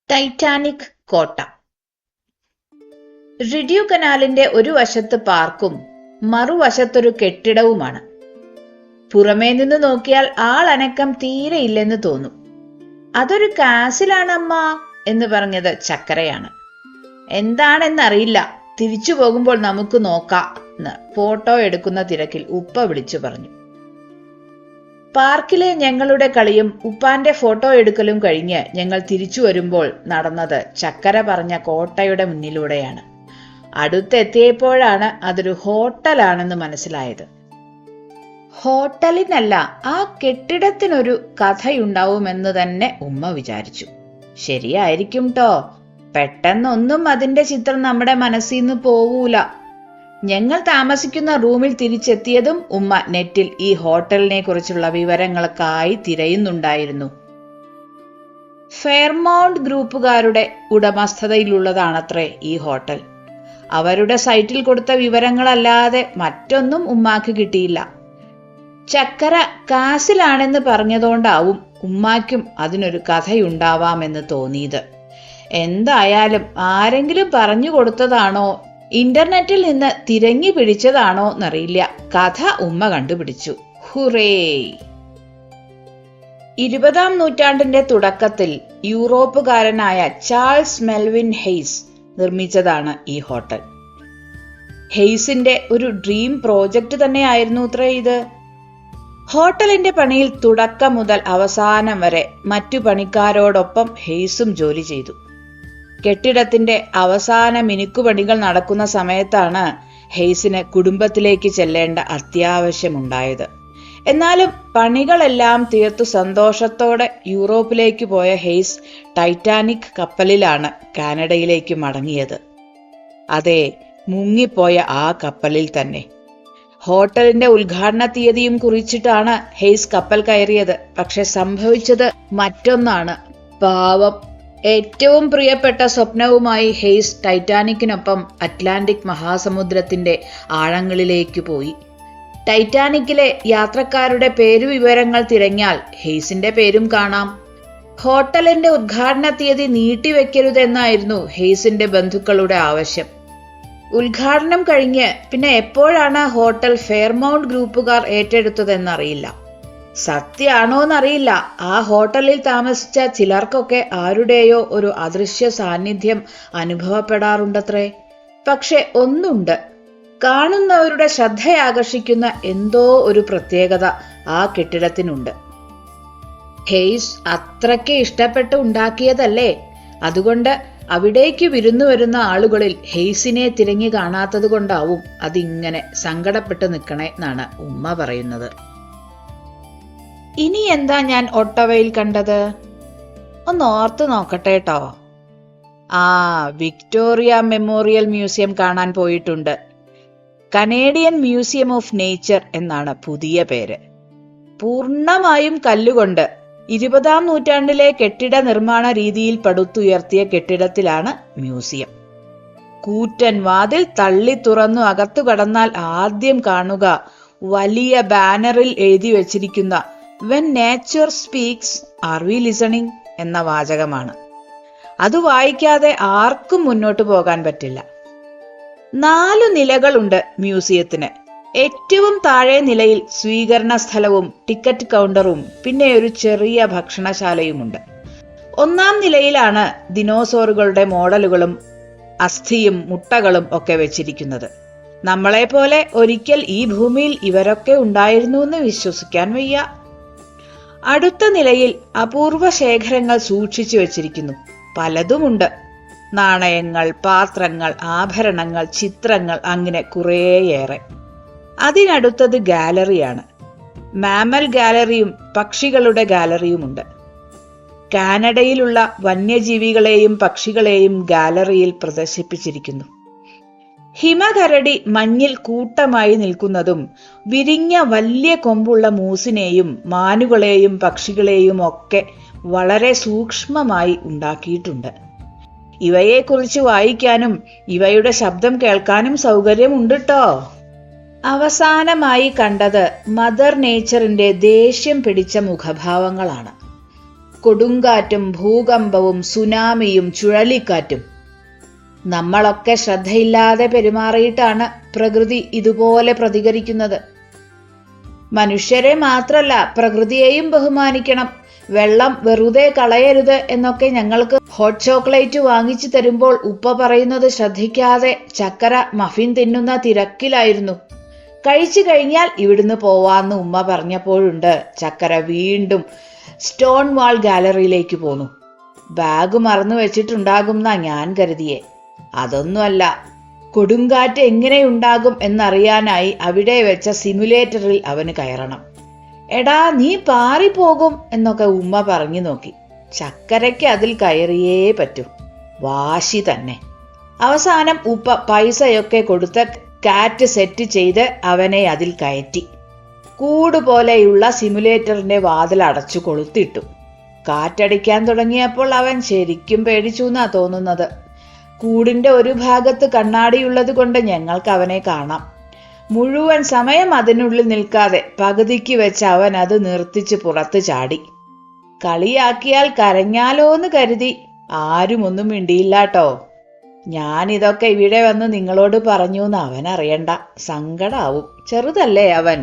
Titanic കോട്ട. റിഡ്യൂ കനാലിന്റെ ഒരു വശത്ത് പാർക്കും മറുവശത്തൊരു കെട്ടിടവുമാണ്. പുറമേ നിന്ന് നോക്കിയാൽ ആളനക്കം തീരെ ഇല്ലെന്ന് തോന്നും. അതൊരു കാസിലാണമ്മ എന്ന് പറഞ്ഞത് ചക്കരയാണ്. എന്താണെന്നറിയില്ല, തിരിച്ചു പോകുമ്പോൾ നമുക്ക് നോക്കാം എന്ന് ഫോട്ടോ എടുക്കുന്ന തിരക്കിൽ ഉപ്പ വിളിച്ചു പറഞ്ഞു. പാർക്കിലെ ഞങ്ങളുടെ കളിയും ഉപ്പാന്റെ ഫോട്ടോ എടുക്കലും കഴിഞ്ഞ് ഞങ്ങൾ തിരിച്ചു വരുമ്പോൾ നടന്നത് ചക്കര പറഞ്ഞ കോട്ടയുടെ മുന്നിലൂടെയാണ്. അടുത്തെത്തിയപ്പോഴാണ് അതൊരു ഹോട്ടലാണെന്ന് മനസ്സിലായത്. ഹോട്ടലിനല്ല, ആ കെട്ടിടത്തിനൊരു കഥയുണ്ടാവുമെന്ന് തന്നെ ഉമ്മ വിചാരിച്ചു. ശരിയായിരിക്കും ട്ടോ, പെട്ടെന്നൊന്നും അതിന്റെ ചിത്രം നമ്മുടെ മനസ്സിൽ നിന്ന് പോവൂല. ഞങ്ങൾ താമസിക്കുന്ന റൂമിൽ തിരിച്ചെത്തിയതും ഉമ്മ നെറ്റിൽ ഈ ഹോട്ടലിനെ കുറിച്ചുള്ള വിവരങ്ങൾക്കായി തിരയുന്നുണ്ടായിരുന്നു. ഫെയർമൗണ്ട് ഗ്രൂപ്പുകാരുടെ ഉടമസ്ഥതയിലുള്ളതാണത്രേ ഈ ഹോട്ടൽ. അവരുടെ സൈറ്റിൽ കൊടുത്ത വിവരങ്ങളല്ലാതെ മറ്റൊന്നും ഉമ്മാക്ക് കിട്ടിയില്ല. ചക്കര കാസിലാണെന്ന് പറഞ്ഞതുകൊണ്ടാവും ഉമ്മാക്കും അതിനൊരു കഥയുണ്ടാവാമെന്ന് തോന്നിയത്. എന്തായാലും ആരെങ്കിലും പറഞ്ഞു കൊടുത്തതാണോ ഇന്റർനെറ്റിൽ നിന്ന് തിരഞ്ഞു പിടിച്ചതാണോ എന്നറിയില്ല, കഥ ഉമ്മ കണ്ടുപിടിച്ചു. ഹുറേ! 20-ാം നൂറ്റാണ്ടിന്റെ തുടക്കത്തിൽ യൂറോപ്പുകാരനായ ചാൾസ് മെൽവിൻ ഹെയ്സ് നിർമ്മിച്ചതാണ് ഈ ഹോട്ടൽ. ഹെയ്സിന്റെ ഒരു ഡ്രീം പ്രോജക്റ്റ് തന്നെയായിരുന്നു അത്രേ ഇത്. ഹോട്ടലിന്റെ പണിയിൽ തുടക്കം മുതൽ അവസാനം വരെ മറ്റു പണിക്കാരോടൊപ്പം ഹെയ്സും ജോലി ചെയ്തു. കെട്ടിടത്തിന്റെ അവസാന മിനുക്കുപണികൾ നടക്കുന്ന സമയത്താണ് ഹെയ്സിന് കുടുംബത്തിലേക്ക് ചെല്ലേണ്ട അത്യാവശ്യമുണ്ടായത്. എന്നാലും പണികളെല്ലാം തീർത്തു സന്തോഷത്തോടെ യൂറോപ്പിലേക്ക് പോയ ഹെയ്സ് ടൈറ്റാനിക് കപ്പലിലാണ് കാനഡയിലേക്ക് മടങ്ങിയത്. അതെ, മുങ്ങിപ്പോയ ആ കപ്പലിൽ തന്നെ. ഹോട്ടലിന്റെ ഉദ്ഘാടന തീയതിയും കുറിച്ചിട്ടാണ് ഹെയ്സ് കപ്പൽ കയറിയത്. പക്ഷെ സംഭവിച്ചത് മറ്റൊന്നാണ്. പാവം, ഏറ്റവും പ്രിയപ്പെട്ട സ്വപ്നവുമായി ഹെയ്സ് ടൈറ്റാനിക്കിനൊപ്പം അറ്റ്ലാന്റിക് മഹാസമുദ്രത്തിന്റെ ആഴങ്ങളിലേക്ക് പോയി. ടൈറ്റാനിക്കിലെ യാത്രക്കാരുടെ പേരുവിവരങ്ങൾ തിരഞ്ഞാൽ ഹെയ്സിന്റെ പേരും കാണാം. ഹോട്ടലിന്റെ ഉദ്ഘാടന തീയതി നീട്ടിവെക്കരുതെന്നായിരുന്നു ഹെയ്സിന്റെ ബന്ധുക്കളുടെ ആവശ്യം. ഉദ്ഘാടനം കഴിഞ്ഞ് പിന്നെ എപ്പോഴാണ് ഹോട്ടൽ ഫെയർമൗണ്ട് ഗ്രൂപ്പുകാർ ഏറ്റെടുത്തതെന്നറിയില്ല. സത്യാണോന്നറിയില്ല, ആ ഹോട്ടലിൽ താമസിച്ച ചിലർക്കൊക്കെ ആരുടെയോ ഒരു അദൃശ്യ സാന്നിധ്യം അനുഭവപ്പെടാറുണ്ടത്രേ. പക്ഷെ ഒന്നുണ്ട്, കാണുന്നവരുടെ ശ്രദ്ധയാകർഷിക്കുന്ന എന്തോ ഒരു പ്രത്യേകത ആ കെട്ടിടത്തിനുണ്ട്. ഹെയ്സ് അത്രയ്ക്ക് ഇഷ്ടപ്പെട്ട് ഉണ്ടാക്കിയതല്ലേ. അതുകൊണ്ട് അവിടേക്ക് വിരുന്നു വരുന്ന ആളുകളിൽ ഹെയ്സിനെ തിരഞ്ഞു കാണാത്തത് കൊണ്ടാവും അതിങ്ങനെ സങ്കടപ്പെട്ട് നിൽക്കണേ എന്നാണ് ഉമ്മ പറയുന്നത്. ഇനി എന്താ ഞാൻ ഒട്ടവയിൽ കണ്ടത്? ഒന്ന് ഓർത്തു നോക്കട്ടെ ട്ടോ. വിക്ടോറിയ മെമ്മോറിയൽ മ്യൂസിയം കാണാൻ പോയിട്ടുണ്ട്. കനേഡിയൻ മ്യൂസിയം ഓഫ് നേച്ചർ എന്നാണ് പുതിയ പേര്. പൂർണ്ണമായും കല്ലുകൊണ്ട് 20-ാം നൂറ്റാണ്ടിലെ കെട്ടിട നിർമ്മാണ രീതിയിൽ പടുത്തുയർത്തിയ കെട്ടിടത്തിലാണ് മ്യൂസിയം. കൂറ്റൻ വാതിൽ തള്ളി തുറന്നു അകത്തു കടന്നാൽ ആദ്യം കാണുക വലിയ ബാനറിൽ എഴുതി വച്ചിരിക്കുന്ന "When nature speaks, are we listening" എന്ന വാചകമാണ്. അത് വായിക്കാതെ ആർക്കും മുന്നോട്ട് പോകാൻ പറ്റില്ല. 4 നിലകളുണ്ട് മ്യൂസിയത്തിന്. ഏറ്റവും താഴെ നിലയിൽ സ്വീകരണ സ്ഥലവും ടിക്കറ്റ് കൗണ്ടറും പിന്നെ ഒരു ചെറിയ ഭക്ഷണശാലയുമുണ്ട്. 1-ാം നിലയിലാണ് ദിനോസോറുകളുടെ മോഡലുകളും അസ്ഥിയും മുട്ടകളും ഒക്കെ വെച്ചിരിക്കുന്നത്. നമ്മളെപ്പോലെ ഒരിക്കൽ ഈ ഭൂമിയിൽ ഇവരൊക്കെ ഉണ്ടായിരുന്നു എന്ന് വിശ്വസിക്കാൻ വയ്യ. അടുത്ത നിലയിൽ അപൂർവ ശേഖരങ്ങൾ സൂക്ഷിച്ചു വെച്ചിരിക്കുന്നു. പലതുമുണ്ട്. നാണയങ്ങൾ, പാത്രങ്ങൾ, ആഭരണങ്ങൾ, ചിത്രങ്ങൾ, അങ്ങനെ കുറേയേറെ. അതിനടുത്തത് ഗാലറിയാണ്. മാമൽ ഗാലറിയും പക്ഷികളുടെ ഗാലറിയുമുണ്ട്. കാനഡയിലുള്ള വന്യജീവികളെയും പക്ഷികളെയും ഗാലറിയിൽ പ്രദർശിപ്പിച്ചിരിക്കുന്നു. ഹിമകരടി മഞ്ഞിൽ കൂട്ടമായി നിൽക്കുന്നതും വിരിഞ്ഞ വലിയ കൊമ്പുള്ള മൂസിനെയും മാനുകളെയും പക്ഷികളെയും ഒക്കെ വളരെ സൂക്ഷ്മമായി ഉണ്ടാക്കിയിട്ടുണ്ട്. ഇവയെക്കുറിച്ച് വായിക്കാനും ഇവയുടെ ശബ്ദം കേൾക്കാനും സൗകര്യമുണ്ട് ട്ടോ. അവസാനമായി കണ്ടത് മദർ നേച്ചറിന്റെ ദേഷ്യം പിടിച്ച മുഖഭാവങ്ങളാണ്. കൊടുങ്കാറ്റും ഭൂകമ്പവും സുനാമിയും ചുഴലിക്കാറ്റും. നമ്മളൊക്കെ ശ്രദ്ധയില്ലാതെ പെരുമാറിയിട്ടാണ് പ്രകൃതി ഇതുപോലെ പ്രതികരിക്കുന്നത്. മനുഷ്യരെ മാത്രല്ല, പ്രകൃതിയെയും ബഹുമാനിക്കണം. വെള്ളം വെറുതെ കളയരുത് എന്നൊക്കെ ഞങ്ങൾക്ക് ഹോട്ട് ചോക്ലേറ്റ് വാങ്ങിച്ചു തരുമ്പോൾ ഉപ്പ പറയുന്നത് ശ്രദ്ധിക്കാതെ ചക്കര മഫിൻ തിന്നുന്ന തിരക്കിലായിരുന്നു. കഴിച്ചു കഴിഞ്ഞാൽ ഇവിടുന്ന് പോവാന്ന് ഉമ്മ പറഞ്ഞപ്പോഴുണ്ട് ചക്കര വീണ്ടും സ്റ്റോൺ വാൾ ഗാലറിയിലേക്ക് പോന്നു. ബാഗ് മറന്നു വെച്ചിട്ടുണ്ടാകുമെന്നാ ഞാൻ കരുതിയേ. അതൊന്നുമല്ല, കൊടുങ്കാറ്റ് എങ്ങനെയുണ്ടാകും എന്നറിയാനായി അവിടെ വെച്ച സിമുലേറ്ററിൽ അവന് കയറണം. എടാ നീ പാറിപ്പോകും എന്നൊക്കെ ഉമ്മ പറഞ്ഞു നോക്കി. ചക്കരയ്ക്ക് അതിൽ കയറിയേ പറ്റൂ. വാശി തന്നെ. അവസാനം ഉപ്പ പൈസയൊക്കെ കൊടുത്ത് കാറ്റ് സെറ്റ് ചെയ്ത് അവനെ അതിൽ കയറ്റി. കൂടുപോലെയുള്ള സിമുലേറ്ററിന്റെ വാതിൽ അടച്ചു കൊളുത്തിട്ടു. കാറ്റടിക്കാൻ തുടങ്ങിയപ്പോൾ അവൻ ശരിക്കും പേടിച്ചു എന്നാ തോന്നുന്നത്. കൂടിന്റെ ഒരു ഭാഗത്ത് കണ്ണാടിയുള്ളത് കൊണ്ട് ഞങ്ങൾക്ക് അവനെ കാണാം. മുഴുവൻ സമയം അതിനുള്ളിൽ നിൽക്കാതെ പകുതിക്ക് വെച്ച് അവൻ അത് നിർത്തിച്ച് പുറത്ത് ചാടി. കളിയാക്കിയാൽ കരഞ്ഞാലോന്ന് കരുതി ആരും ഒന്നും മിണ്ടിയില്ലാട്ടോ. ഞാനിതൊക്കെ ഇവിടെ വന്ന് നിങ്ങളോട് പറഞ്ഞൂന്ന് അവൻ അറിയണ്ട. സങ്കടാവും. ചെറുതല്ലേ അവൻ.